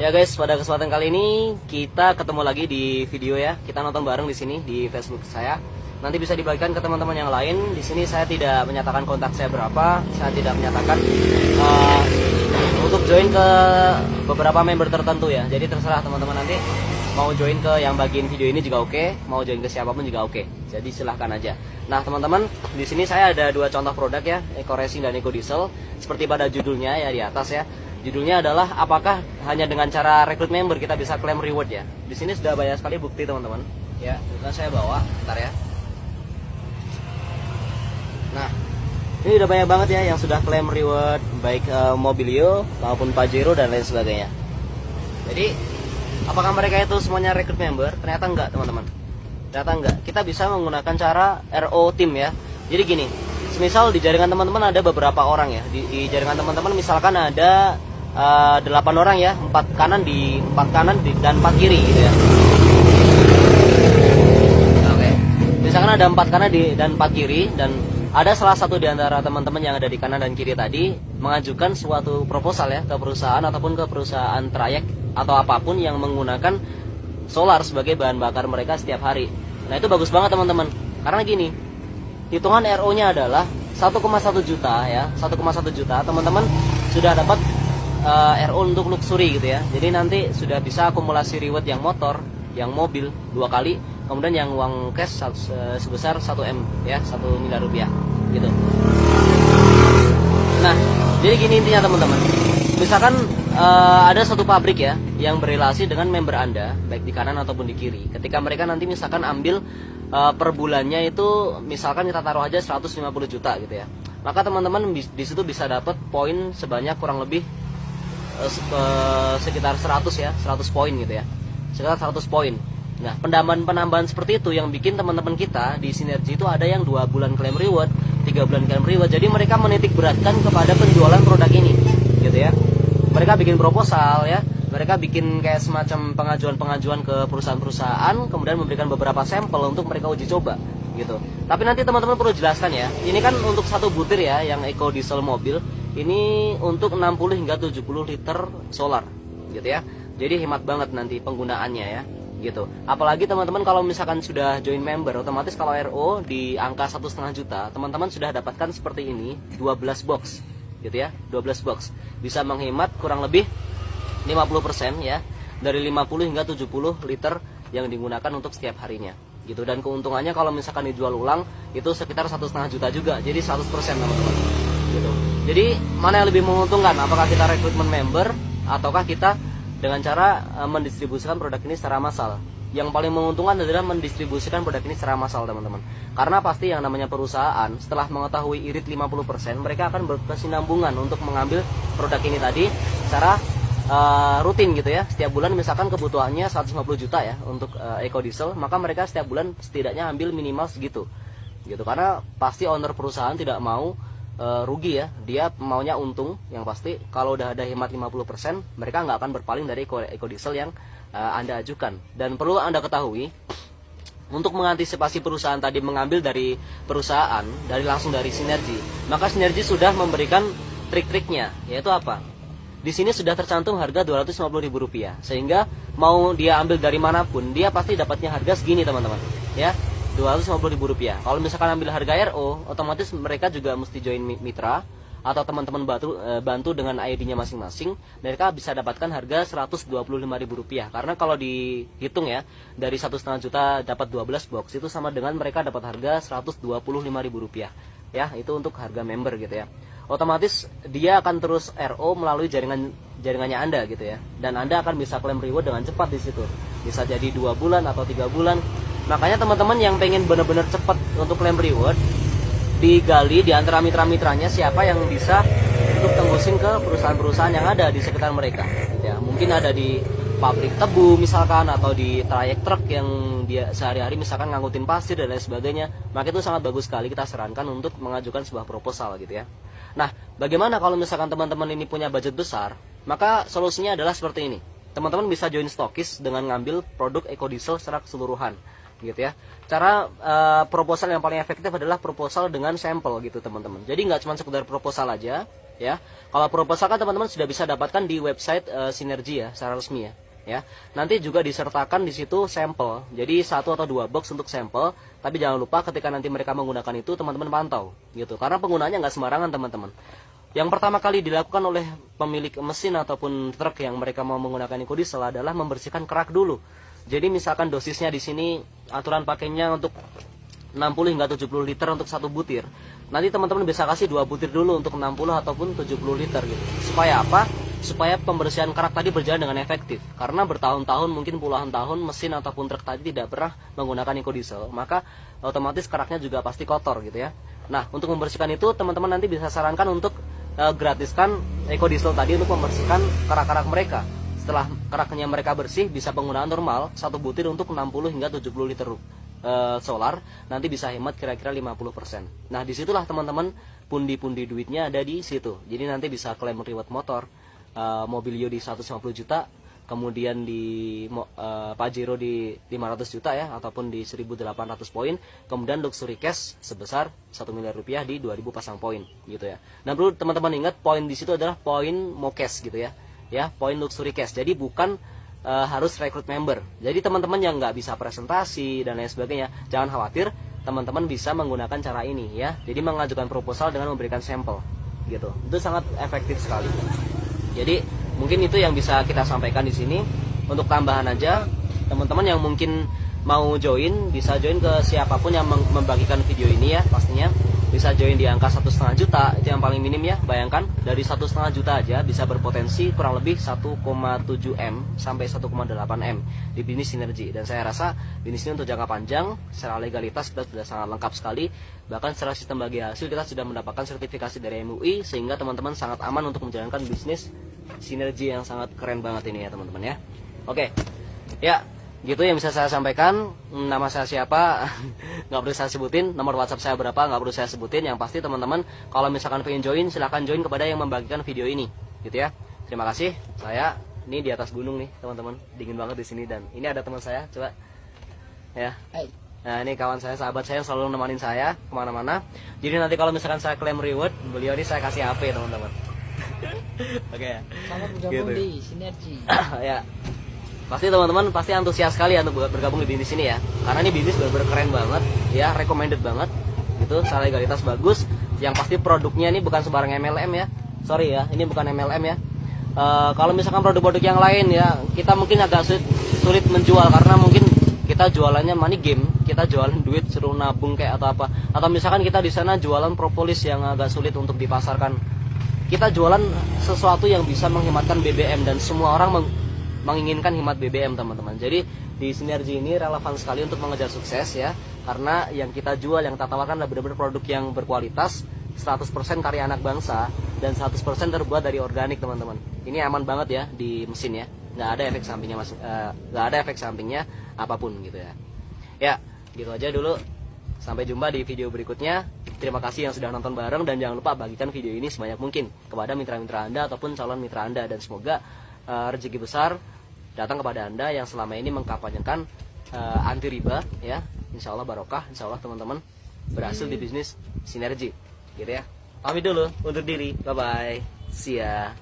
Ya guys, pada kesempatan kali ini kita ketemu lagi di video ya. Kita nonton bareng di sini di Facebook saya. Nanti bisa dibagikan ke teman-teman yang lain. Di sini saya tidak menyatakan kontak saya berapa. Saya tidak menyatakan untuk join ke beberapa member tertentu ya. Jadi terserah teman-teman nanti mau join ke yang bagian video ini juga oke, mau join ke siapapun juga oke. Jadi silahkan aja. Nah teman-teman, di sini saya ada dua contoh produk ya, Eco Racing dan Eco Diesel. Seperti pada judulnya ya di atas ya. Judulnya adalah apakah hanya dengan cara rekrut member kita bisa klaim reward ya. Di sini sudah banyak sekali bukti teman-teman. Ya, bukan saya bawa, bentar ya. Nah, ini udah banyak banget ya yang sudah klaim reward baik Mobilio maupun Pajero dan lain sebagainya. Jadi, apakah mereka itu semuanya rekrut member? Ternyata enggak, teman-teman. Ternyata enggak. Kita bisa menggunakan cara RO team ya. Jadi gini, semisal di jaringan teman-teman ada beberapa orang ya. Di jaringan teman-teman misalkan ada 8 orang ya, 4 kanan dan 4 kiri gitu ya. Oke. Misalkan ada 4 kanan dan 4 kiri, dan ada salah satu di antara teman-teman yang ada di kanan dan kiri tadi mengajukan suatu proposal ya ke perusahaan ataupun ke perusahaan trayek atau apapun yang menggunakan solar sebagai bahan bakar mereka setiap hari. Nah, itu bagus banget teman-teman. Karena gini, hitungan RO-nya adalah 1,1 juta ya, 1,1 juta teman-teman sudah dapat RO untuk luxury gitu ya. Jadi nanti sudah bisa akumulasi reward yang motor, yang mobil 2 kali, kemudian yang uang cash sebesar 1M ya, 1 miliar rupiah gitu. Nah, jadi gini intinya teman-teman. Misalkan ada suatu pabrik ya yang berrelasi dengan member Anda baik di kanan ataupun di kiri. Ketika mereka nanti misalkan ambil per bulannya itu misalkan kita taruh aja 150 juta gitu ya. Maka teman-teman di situ bisa dapat poin sebanyak kurang lebih sekitar 100 ya, 100 poin gitu ya. Sekitar 100 poin. Nah, penambahan seperti itu yang bikin teman-teman kita di Sinergi itu ada yang 2 bulan claim reward, 3 bulan claim reward. Jadi mereka menitik beratkan kepada penjualan produk ini gitu ya. Mereka bikin proposal ya, mereka bikin kayak semacam pengajuan ke perusahaan-perusahaan, kemudian memberikan beberapa sampel untuk mereka uji coba gitu. Tapi nanti teman-teman perlu jelaskan ya, ini kan untuk satu butir ya yang Eco Diesel mobil, ini untuk 60 hingga 70 liter solar gitu ya. Jadi hemat banget nanti penggunaannya ya gitu. Apalagi teman-teman kalau misalkan sudah join member, otomatis kalau RO di angka 1,5 juta, teman-teman sudah dapatkan seperti ini 12 box gitu ya, 12 box. Bisa menghemat kurang lebih 50% ya, dari 50 hingga 70 liter yang digunakan untuk setiap harinya gitu. Dan keuntungannya kalau misalkan dijual ulang itu sekitar 1,5 juta juga, jadi 100% teman-teman gitu. Jadi mana yang lebih menguntungkan, apakah kita rekrutmen member ataukah kita dengan cara mendistribusikan produk ini secara massal? Yang paling menguntungkan adalah mendistribusikan produk ini secara massal teman-teman. Karena pasti yang namanya perusahaan setelah mengetahui irit 50%, mereka akan berkesinambungan untuk mengambil produk ini tadi secara rutin gitu ya. Setiap bulan misalkan kebutuhannya 150 juta ya untuk Eco Diesel, maka mereka setiap bulan setidaknya ambil minimal segitu gitu. Karena pasti owner perusahaan tidak mau rugi ya, dia maunya untung. Yang pasti kalau udah ada hemat 50%, mereka nggak akan berpaling dari Eco Diesel yang Anda ajukan. Dan perlu Anda ketahui, untuk mengantisipasi perusahaan tadi mengambil dari perusahaan langsung dari Sinergi, maka Sinergi sudah memberikan trik-triknya, yaitu apa? Di sini sudah tercantum harga Rp250.000, sehingga mau dia ambil dari manapun, dia pasti dapatnya harga segini teman-teman ya, Rp250.000. Kalau misalkan ambil harga RO, otomatis mereka juga mesti join mitra atau teman-teman bantu dengan ID-nya masing-masing. Mereka bisa dapatkan harga Rp125.000. Karena kalau dihitung ya, dari 1,5 juta dapat 12 box, itu sama dengan mereka dapat harga Rp125.000 ya. Itu untuk harga member gitu ya. Otomatis dia akan terus RO melalui jaringannya Anda gitu ya. Dan Anda akan bisa klaim reward dengan cepat di situ. Bisa jadi 2 bulan atau 3 bulan. Makanya teman-teman yang pengen benar-benar cepat untuk klaim reward, digali di antara mitra-mitranya siapa yang bisa untuk tembusin ke perusahaan-perusahaan yang ada di sekitar mereka. Ya, mungkin ada di pabrik tebu misalkan, atau di trayek truk yang dia sehari-hari misalkan ngangkutin pasir dan lain sebagainya. Maka itu sangat bagus sekali kita sarankan untuk mengajukan sebuah proposal gitu ya. Nah, bagaimana kalau misalkan teman-teman ini punya budget besar? Maka solusinya adalah seperti ini. Teman-teman bisa join stokis dengan ngambil produk Eco Diesel secara keseluruhan gitu ya. Cara proposal yang paling efektif adalah proposal dengan sampel gitu teman-teman. Jadi nggak cuma sekedar proposal aja, ya. Kalau proposal kan teman-teman sudah bisa dapatkan di website Sinergi ya, secara resmi ya. Ya, nanti juga disertakan di situ sampel. Jadi 1 atau 2 box untuk sampel. Tapi jangan lupa ketika nanti mereka menggunakan itu teman-teman pantau, gitu. Karena penggunaannya nggak sembarangan teman-teman. Yang pertama kali dilakukan oleh pemilik mesin ataupun truk yang mereka mau menggunakan ekodiesel adalah membersihkan kerak dulu. Jadi misalkan dosisnya di sini aturan pakainya untuk 60 hingga 70 liter untuk 1 butir. Nanti teman-teman bisa kasih 2 butir dulu untuk 60 ataupun 70 liter gitu. Supaya apa? Supaya pembersihan kerak tadi berjalan dengan efektif. Karena bertahun-tahun, mungkin puluhan tahun mesin ataupun truk tadi tidak pernah menggunakan ekodiesel, maka otomatis keraknya juga pasti kotor gitu ya. Nah, untuk membersihkan itu teman-teman nanti bisa sarankan untuk gratiskan ekodiesel tadi untuk membersihkan kerak-kerak mereka. Setelah keraknya mereka bersih, bisa penggunaan normal 1 butir untuk 60 hingga 70 liter solar, nanti bisa hemat kira-kira 50%. Nah, disitulah teman-teman pundi-pundi duitnya ada di situ. Jadi nanti bisa klaim reward motor, Mobilio di 150 juta, kemudian di Pajero di 500 juta ya, ataupun di 1.800 poin, kemudian luxury cash sebesar 1 miliar rupiah di 2.000 pasang poin gitu ya. Nah, perlu teman-teman ingat poin di situ adalah poin Mokes gitu ya, poin luxury cash. Jadi bukan harus rekrut member. Jadi teman-teman yang nggak bisa presentasi dan lain sebagainya, jangan khawatir, teman-teman bisa menggunakan cara ini ya. Jadi mengajukan proposal dengan memberikan sampel gitu. Itu sangat efektif sekali. Jadi mungkin itu yang bisa kita sampaikan di sini. Untuk tambahan aja, teman-teman yang mungkin mau join bisa join ke siapapun yang membagikan video ini ya, pastinya bisa join di angka 1,5 juta, itu yang paling minim ya. Bayangkan dari 1,5 juta aja bisa berpotensi kurang lebih 1,7 M sampai 1,8 M di bisnis Sinergi. Dan saya rasa bisnis ini untuk jangka panjang, secara legalitas kita sudah sangat lengkap sekali. Bahkan secara sistem bagi hasil kita sudah mendapatkan sertifikasi dari MUI, sehingga teman-teman sangat aman untuk menjalankan bisnis Sinergi yang sangat keren banget ini ya teman-teman ya. Oke, ya gitu yang bisa saya sampaikan. Nama saya siapa nggak perlu saya sebutin, nomor WhatsApp saya berapa nggak perlu saya sebutin. Yang pasti teman-teman kalau misalkan pengen join, silahkan join kepada yang membagikan video ini gitu ya. Terima kasih. Saya ini di atas gunung nih teman-teman, dingin banget di sini. Dan ini ada teman saya, coba ya. Nah, ini kawan saya, sahabat saya yang selalu nemanin saya kemana-mana. Jadi nanti kalau misalkan saya klaim reward, beliau ini saya kasih HP teman-teman. Oke ya. Selamat bergabung di Sinergi. Ya, pasti teman-teman pasti antusias sekali ya untuk bergabung di bisnis ini ya. Karena ini bisnis benar-benar keren banget ya, recommended banget gitu, secara legalitas bagus. Yang pasti produknya ini bukan sembarang MLM ya. Sorry ya, ini bukan MLM ya. Kalau misalkan produk-produk yang lain ya, kita mungkin agak sulit menjual karena mungkin kita jualannya money game, kita jualan duit suruh nabung kayak atau apa. Atau misalkan kita di sana jualan propolis yang agak sulit untuk dipasarkan. Kita jualan sesuatu yang bisa menghematkan BBM dan semua orang menginginkan hemat BBM teman-teman. Jadi di Sinergi ini relevan sekali untuk mengejar sukses ya, karena yang kita jual, yang kita tawarkan adalah benar-benar produk yang berkualitas, 100% karya anak bangsa dan 100% terbuat dari organik teman-teman. Ini aman banget ya di mesin ya, nggak ada efek sampingnya nggak ada efek sampingnya apapun gitu ya. Ya gitu aja dulu, sampai jumpa di video berikutnya. Terima kasih yang sudah nonton bareng, dan jangan lupa bagikan video ini sebanyak mungkin kepada mitra-mitra Anda ataupun calon mitra Anda, dan semoga rezeki besar datang kepada Anda yang selama ini mengkampanyekan anti riba ya. Insya Allah barokah, insya Allah teman-teman berhasil di bisnis Sinergi gitu ya. Pamit dulu, undur diri, bye bye, see ya.